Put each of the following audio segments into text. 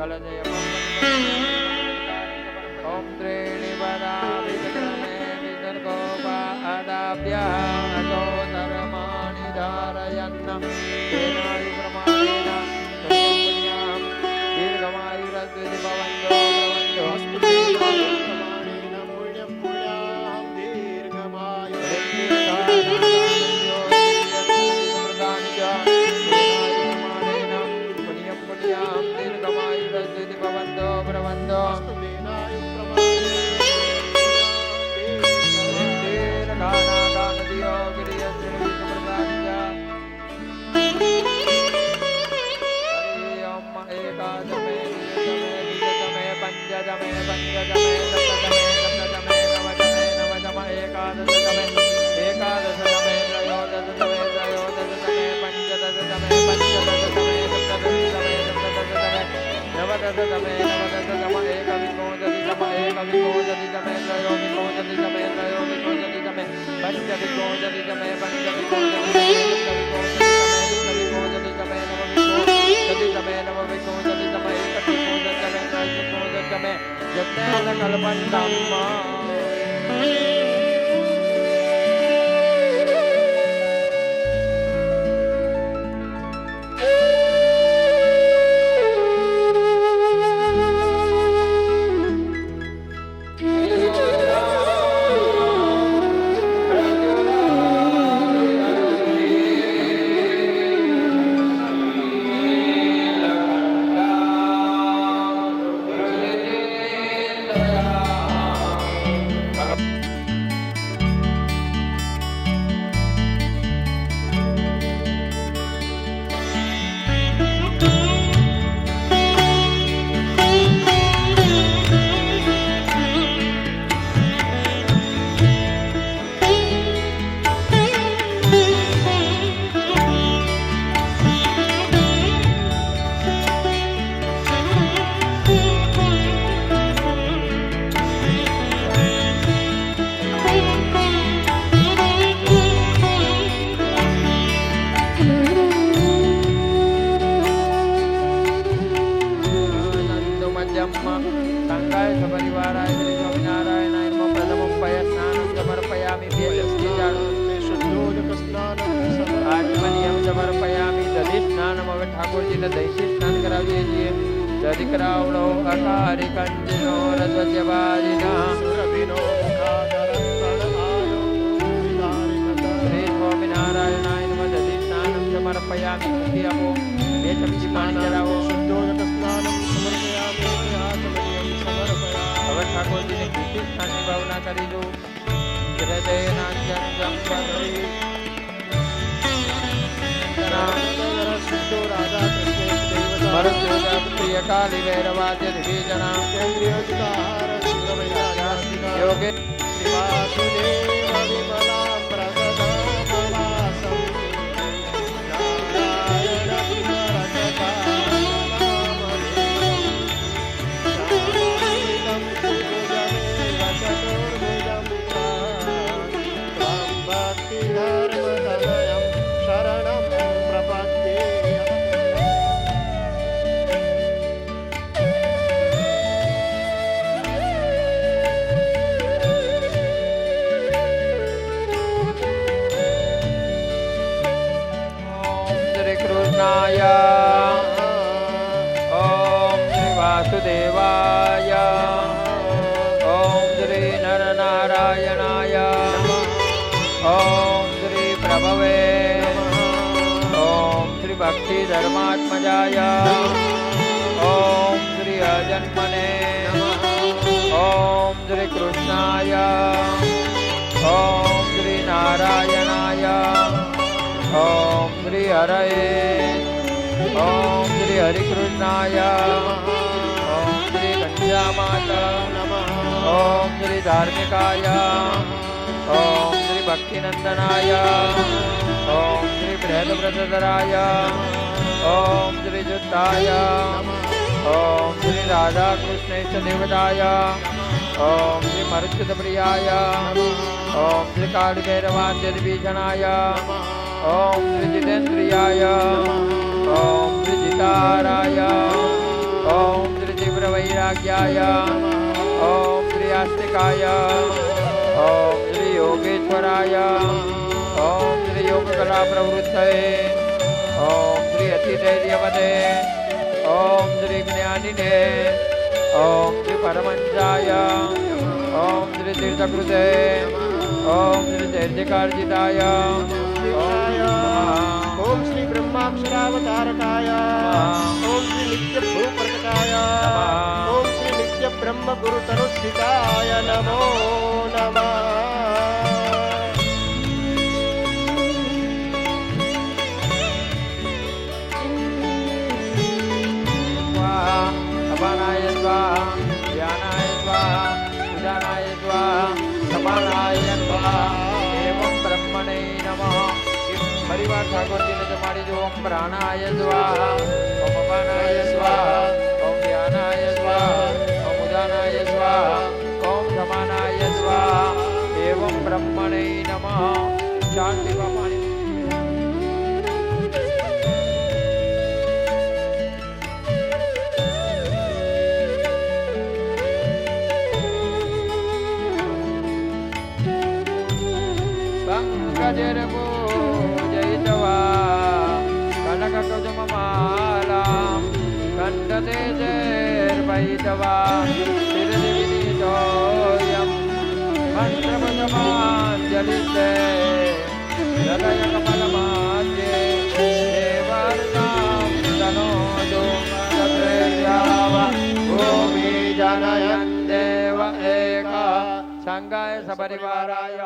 कलजय ओम त्रीणि वराभिषणे विसर्गोपादाभ्यातो धर्माणि धारयन् तेनायुप्रमाणेन पुण्यां दीर्घमायुरस्ति भवन्तो प्रमाणेन पुण्यं पुण्यां दीर्घमायुरस्ति भवन्तो प्रवन्तो संगाय सपरिवाराय श्री स्वामिनारायणाय नमः प्रथमं पयस्नानं समर्पयामि आत्मनियम समर्पयामि दधि स्नानम હવે ઠાકોરજીને દહીંથી સ્નાન કરાવીએ છીએ દધિ કરાવડો અકારી કંજનો રધ્વજવાદિના સુરભિનો શ્રી સ્વામિનારાયણાય નમઃ દધિ સ્નાનમ સમર્પયામિ મુખી આપો બે ચમચી પાણી ચડાવો શુદ્ધોદક સ્નાનમ સમર્પયામિ આત્મનિયમ સમર્પયામિ હવે ઠાકોરજીને કીર્તિ સ્થાનની ભાવના કરી દો હૃદયનાંજન સંપદરી प्रिय काली वैरवाद्य दिवीजना योगे ओम श्री वासुदेवाय ओम श्री नरनारायणाय ओम श्री प्रभवे ओम श्री भक्ति धर्मात्मजाय ओम श्री अजन्मने ओम श्री कृष्णाय ओम श्री नारायणाय ओम श्री हरये ओम श्री हरिकृष्णाय ओम श्री घनश्यामाय ओम श्री धार्मिकाय ओम श्री भक्तिनंदनाय ओम श्री बृहद्व्रतधराय ओम श्री जुत्ताय ओम श्री राधा कृष्णेश देवताय ओम श्री मरुच्छुतप्रियाय ओम श्री कालभैरवाद्य विभीषणाय ओम श्री जितेन्द्रियाय ओम श्री जिताराय ओम वैराग्याय ओम श्री आस्तिकाय ओम श्री योगेश्वराय ओम श्री योग कला प्रवृत्तये ओम श्री अतिधैर्यवदे ओम श्री ज्ञानिने ओम श्री परमंसाय ओम श्री तीर्थकृते ओम श्री दैर्घ्यकार्जिताय ओम श्री ब्रह्माक्षरावतारकाय ओम श्री नित्य भूप्रकटाय ओम श्री नित्य ब्रह्म गुरुतरुस्थिताय नमो नमः। अपानाय स्वाहा ध्यानाय स्वाहा उदानाय स्वाहा समानाय स्वाहा एवं ब्रह्मणे नमः। परिवार ठाकुर जी ने जमाड़ी जो ओम प्राणाय स्वाहा ओम अपानाय स्वाहा ओम ध्यानाय स्वाहा ओम उदानाय स्वाहा ओम समानाय स्वाहा एवं ब्रह्मणे नमः। शांति पापाणि पूजयित्वा कनककुसुममालां कण्ठदेशैर्वयित्वा शिरसिविनीतोऽयं मन्त्रपदमाञ्जलिस्ते हृदयकमलमाद्ये देवार्तां तनोतु तत्रैर्याव भूमि जनयन् देव एका संगाय सपरिवाराय।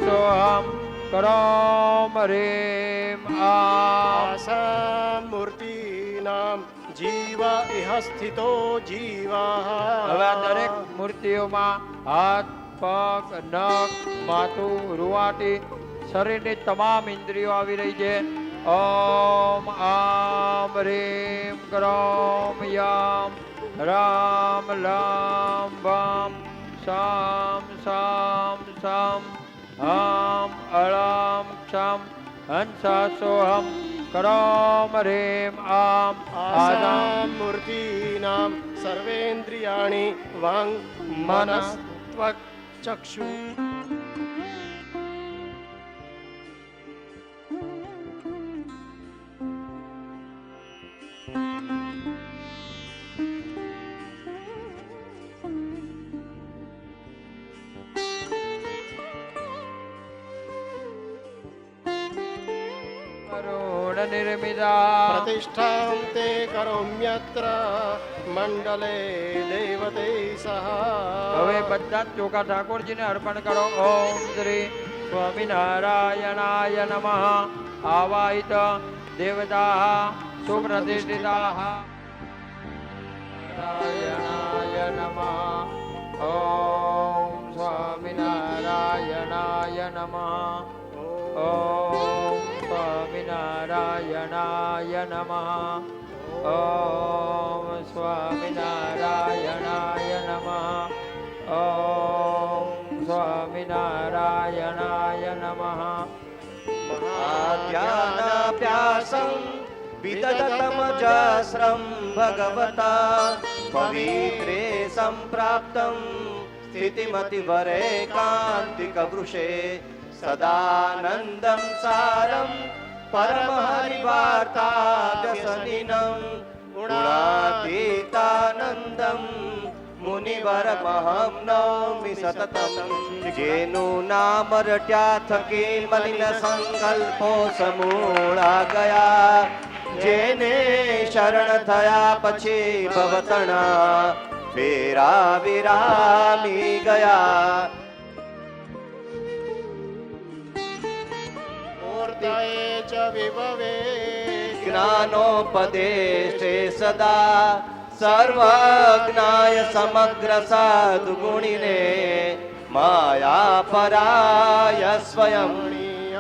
सोहम करोम ह्रीं मूर्तिनाम जीवा इह स्थितो जीवाः। હવે દરેક મૂર્તિઓમાં હાથ પગ નખ માથું રૂવાટી શરીરની તમામ ઇન્દ્રિયો આવી રહી છે। ઓમ આમ હ્રીં ક્રોમ યમ રામ લામ વામ શામ શામ શામ हम अलाम क्षम हंसासोहम करोम ह्रीं आम आसां मूर्तीनां सर्वेन्द्रियाणि वाङ् मनस्त्वक् चक्षु। निर्मिता प्रतिष्ठां ते करोम्यत्र मंडले देवते सह। હવે બધા ચોખા ઠાકોરજીને અર્પણ કરો। ઓમ શ્રી સ્વામિનારાયણાય નમઃ। આવાહિત દેવતાઃ સુપ્રતિષ્ઠિતાઃ નારાયણાય નમઃ। ઓમ સ્વામિનારાયણાય નમઃ। ઓમ स्वामिनारायणाय नमः। ओम स्वामिनारायणाय नमः। ओम स्वामिनारायणाय नमः। महाध्यानाभ्यासं विदधतमजस्रं भगवता पवित्रे सम्प्राप्तं स्थितिमतिवरेकान्तिकवृषे सदानन्दं सारं परमहरिवार्ताव्यसनिनं गुणातीतानन्दं मुनिवरमहं नौमि सततं। जेनु नाम रट्या थके मलिन संकल्पो समूळा ગયા જેને શરણ થયા પછી ભવતણા ફેરા વિરામી ગયા। मूर्तये च विभवे ज्ञानोपदेशे सदा सर्वज्ञाय समग्र साधुगुणिने माया पराय स्वयं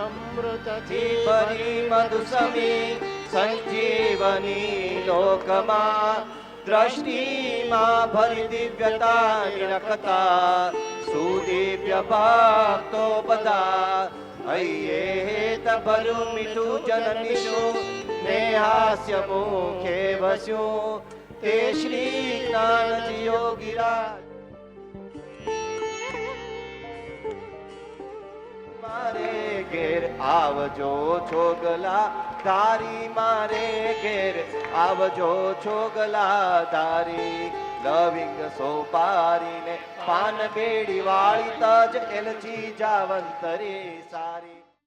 अमृतथी परी मधुसमी संजीवनी लोकमा દ્રષ્ટિમાં ભરી દિવ્યતા નિરખતા સુદિવ્ય ભક્તો બધા હૈયે હેત ભર્યું મીઠું જનનીશું ને હાસ્ય મુખે વસ્યું તે શ્રી જ્ઞાનજી યોગીરાજ મારે ઘેર આવજો છોગલા ધારી મારે ઘેર આવજો છોગલા ધારી લવિંગ સોપારીને પાન બેડી વાળી તજ એલચી જાવંતરી સારી